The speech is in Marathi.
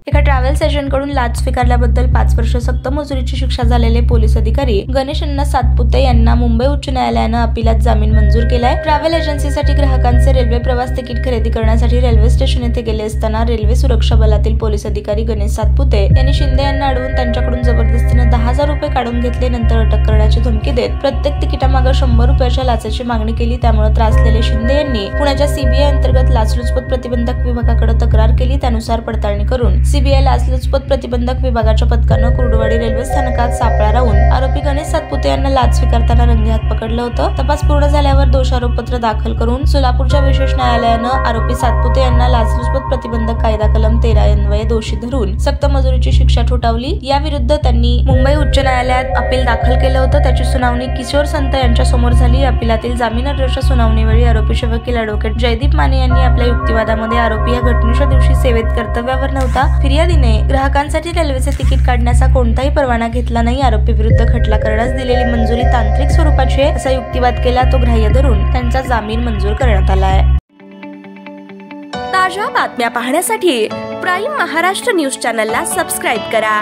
एका ट्रॅव्हल्स एजंटकडून लाच स्वीकारल्याबद्दल 5 वर्ष सक्त मजुरीची शिक्षा झालेले पोलीस अधिकारी गणेश अण्णा सातपुते यांना मुंबई उच्च न्यायालयानं अपिलात जामीन मंजूर केलाय। ट्रॅव्हल एजन्सीसाठी ग्राहकांचे रेल्वे प्रवास तिकीट खरेदी करण्यासाठी रेल्वे स्टेशन येथे गेले असताना रेल्वे सुरक्षा बलातील पोलीस अधिकारी गणेश सातपुते यांनी शिंदे यांना अडवून त्यांच्याकडून जबरदस्तीने 10,000 रुपये काढून घेतले। नंतर अटक करण्याची धमकी देत प्रत्येक तिकिटामागे 100 रुपयाच्या लाचेची मागणी केली। त्यामुळे त्रासलेले शिंदे यांनी पुण्याच्या सीबीआय अंतर्गत लाचलुचपत प्रतिबंधक विभागाकडे तक्रार केली। त्यानुसार पडताळणी करून सीबीआय लाचलुचपत प्रतिबंधक विभागाच्या पथकानं कुर्डुवाडी रेल्वे स्थानकात सापळा राहून आरोपी गणेश सातपुते यांना लाच स्वीकारताना रंगेहात पकडलं होतं। तपास पूर्ण झाल्यावर दोषारोपपत्र दाखल करून सोलापूरच्या विशेष न्यायालयानं आरोपी सातपुते यांना लाचलुचपत प्रतिबंधक कायदा कलम 13 अन्वये दोषी धरून सक्त मजुरीची शिक्षा ठोठावली। याविरुद्ध त्यांनी मुंबई उच्च न्यायालयात अपील दाखल केलं होतं। त्याची सुनावणी किशोर संत यांच्या समोर झाली। अपिलातील जामीन अर्जाच्या सुनावणीवेळी आरोपीचे वकील ॲडव्होकेट जयदीप माने यांनी आपल्या युक्तिवादामध्ये आरोपी या घटनेच्या दिवशी सेवेत कर्तव्यावर नव्हता। फिर्यादीने ग्राहकांसाठी रेल्वेचे तिकीट काढण्याचा कोणताही परवाना घेतला नाही। आरोपी विरुद्ध खटला करण्यास दिलेली मंजुरी तांत्रिक स्वरूपाची आहे असा युक्तिवाद केला। तो ग्राह्य धरून त्यांचा जामीन मंजूर करण्यात आलाय। ताज्या बातम्या पाहण्यासाठी प्राईम महाराष्ट्र न्यूज चॅनलला सबस्क्राईब करा।